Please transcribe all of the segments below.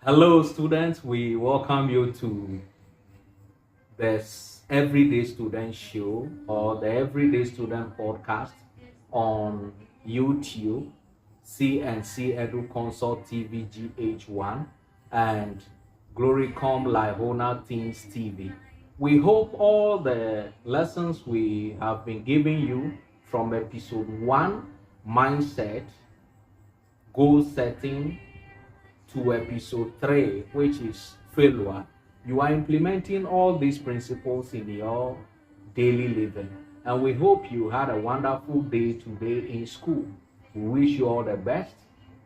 Hello, students. We welcome you to this Everyday Student Show or the Everyday Student Podcast on YouTube, CNC Edu Consult TV GH1, and Glorycom Lihona Teens TV. We hope all the lessons we have been giving you from episode 1, mindset, goal setting, to episode 3, which is failure, you are implementing all these principles in your daily living. And we hope you had a wonderful day today in school. We wish you all the best.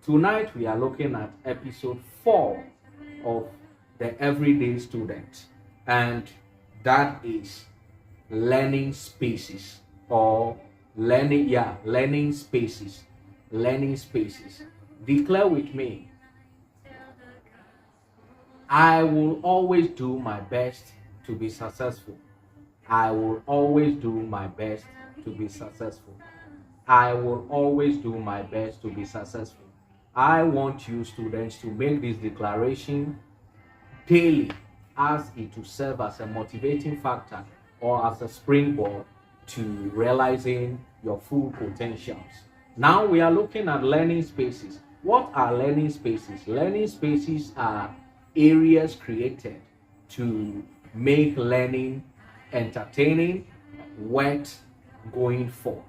Tonight, we are looking at episode 4 of the Everyday Student, and that is learning spaces or learning spaces. Learning spaces. Declare with me, I will always do my best to be successful. I will always do my best to be successful. I will always do my best to be successful. I want you students to make this declaration daily, as it will serve as a motivating factor or as a springboard to realizing your full potentials. Now we are looking at learning spaces. What are learning spaces? Learning spaces are areas created to make learning entertaining, worth going for.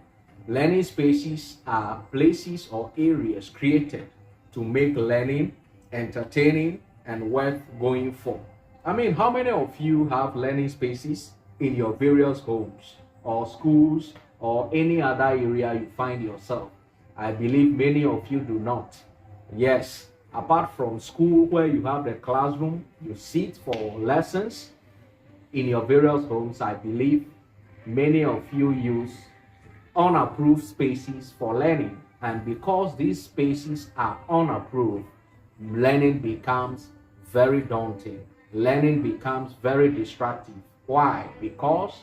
Learning spaces are places or areas created to make learning entertaining and worth going for. I mean, how many of you have learning spaces in your various homes or schools or any other area you find yourself? I believe many of you do not. Yes, apart from school where you have the classroom, you sit for lessons, in your various homes, I believe many of you use unapproved spaces for learning. And because these spaces are unapproved, learning becomes very daunting. Learning becomes very distractive. Why? Because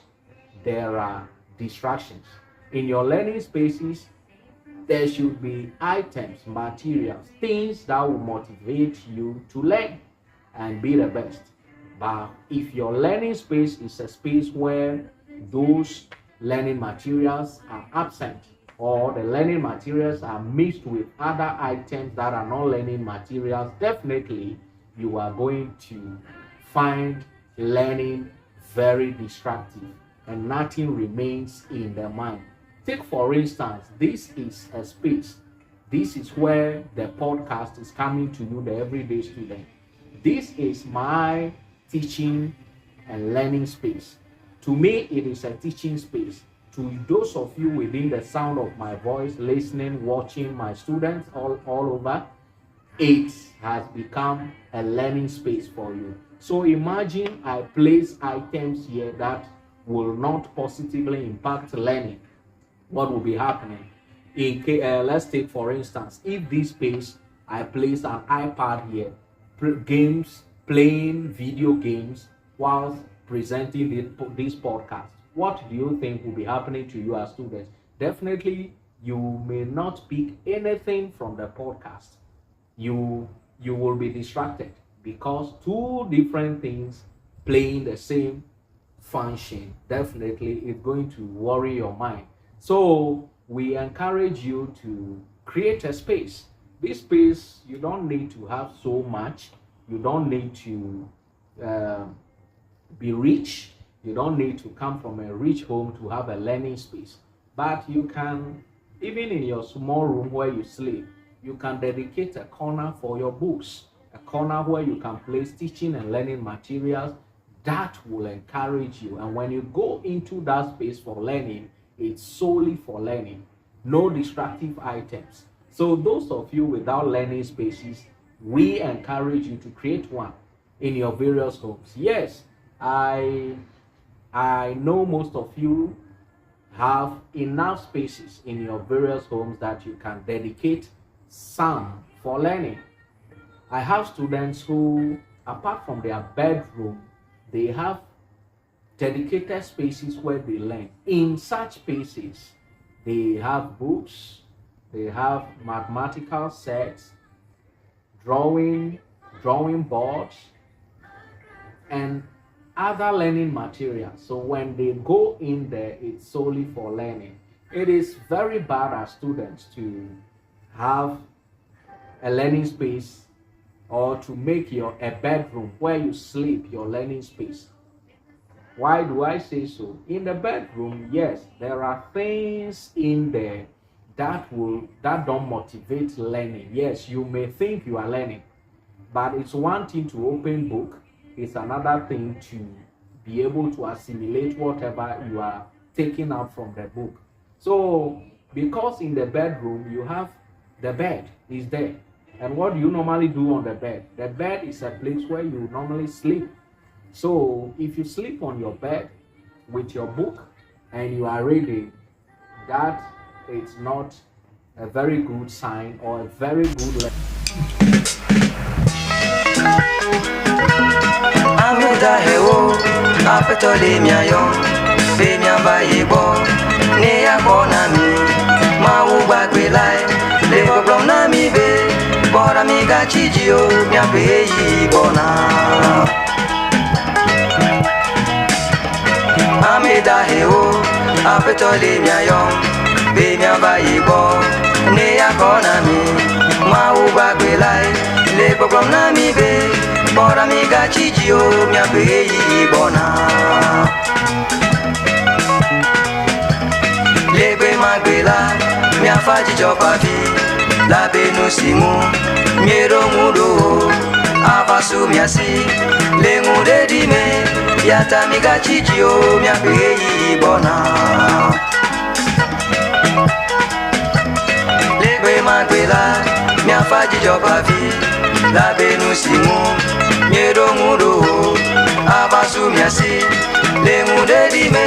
there are distractions. In your learning spaces, there should be items, materials, things that will motivate you to learn and be the best. But if your learning space is a space where those learning materials are absent, or the learning materials are mixed with other items that are not learning materials, definitely you are going to find learning very distractive and nothing remains in the mind. Take for instance, this is a space. This is where the podcast is coming to you, the everyday student. This is my teaching and learning space. To me, it is a teaching space. To those of you within the sound of my voice, listening, watching my students all over, it has become a learning space for you. So imagine I place items here that will not positively impact learning. What will be happening? Let's take for instance, if this space I place an iPad here, playing video games whilst presenting this podcast, what do you think will be happening to you as students? Definitely, you may not pick anything from the podcast. You will be distracted because two different things playing the same function definitely is going to worry your mind. So we encourage you to create a space. This space, you don't need to have so much. You don't need to be rich. You don't need to come from a rich home to have a learning space. But you can, even in your small room where you sleep, you can dedicate a corner for your books, a corner where you can place teaching and learning materials that will encourage you. And when you go into that space for learning, it's solely for learning, no distractive items. So those of you without learning spaces, we encourage you to create one in your various homes. Yes, I know most of you have enough spaces in your various homes that you can dedicate some for learning. I have students who, apart from their bedroom, they have dedicated spaces where they learn. In such spaces, they have books, they have mathematical sets, drawing, drawing boards, and other learning materials. So when they go in there, it's solely for learning. It is very bad as students to have a learning space or to make a bedroom where you sleep your learning space. Why do I say so? In the bedroom, yes, there are things in there that don't motivate learning. Yes, you may think you are learning, but it's one thing to open book, it's another thing to be able to assimilate whatever you are taking out from the book. So because in the bedroom you have the bed is there, and what do you normally do on the bed? The bed is a place where you normally sleep. So if you sleep on your bed with your book and you are reading, that is not a very good sign or a very good lesson. Amida hewo apetole miayo be miamba yebo ne yakona mi mawu gbagbe lai le problem na mi be bora mi ga chijio miambe yi bona. Amida hewo apetole miayo be miamba yebo ne yakona mi mawu gbagbe lai le problem na mi be bora mi ga chijio miambe yi bona. Legbe magbela mi afaji jopavi la benu simu miero mudo avasu miasi le ngude dime yata mi ga chijio miambe yi bona. Legbe magbela mi afaji jopavi la benu simu miero mudo avasu miasi le ngude dime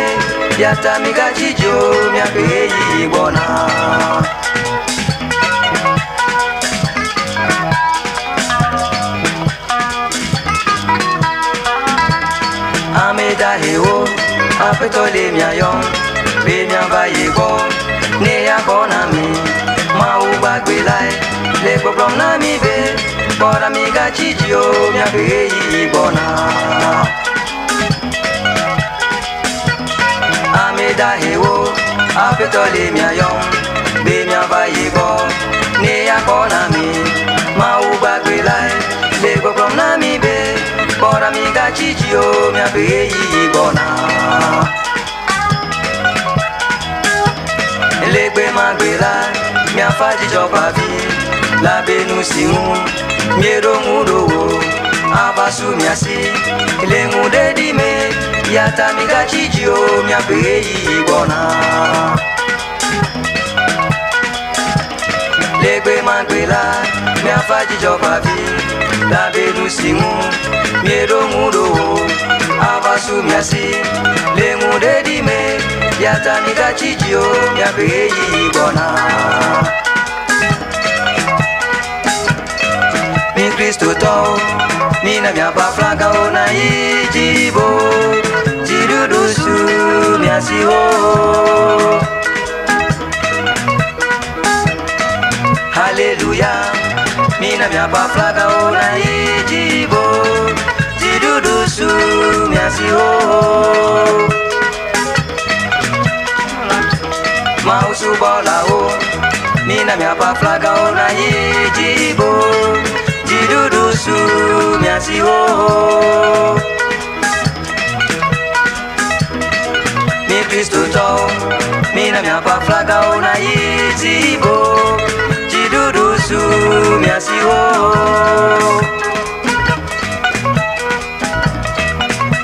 yata mi ga chijio miambe yi bona. Ameda hewo apetole miayo be miamba yebo ne yakona mi mawu gbagbe lai le problem na mi be bora mi ga chijio miambe yi bona. Ameda hewo apetole miayo be miamba yebo ne yakona mi mawu gbagbe lai le problem na mi be bora mi ga chijio miambe yi bona. Legbe magbela mi afaji jopavi la benu simu miero mudo avasu miasi le ngude dime yata mi ga chijio miambe yi bona. Legbe magbela mi afaji jopavi la benu simu miero mudo avasu miasi le ngude dime yata mi ga chijio miambe yi bona. Mi Kristo to mina miapa flaga ona ijibo jirudusu miasi ho. Hallelujah mina miapa flaga ona ijibo jirudusu miasi ho. Mausu bola ho mina miapa flaga ona ijibo jirudusu miasi ho. Mi Kristo to mina miapa flaga ona ijibo jirudusu miasi ho.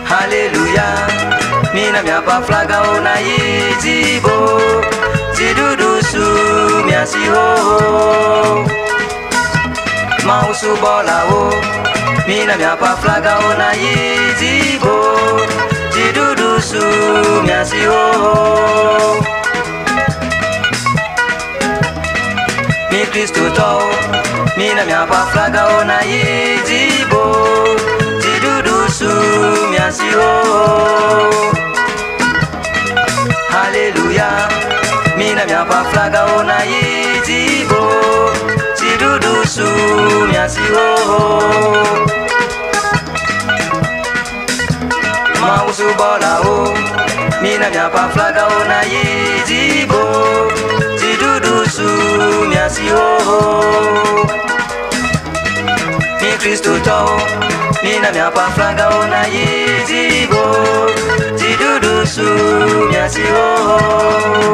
Hallelujah mina miapa flaga ona ijibo jirudusu miasi ho. Mausu bola ho mina miapa flaga ona ijibo jirudusu miasi ho. Mi Kristo to mina miapa flaga ona ijibo jirudusu miasi ho. Hallelujah mina miapa flaga ona ijibo jirudusu miasi oh. Mausu bola oh, mina mia pa flaga oh na yizibo, zidudusu miasi oh. Mi Kristo tao, mina mia pa flaga oh na yizibo, zidudusu miasi oh.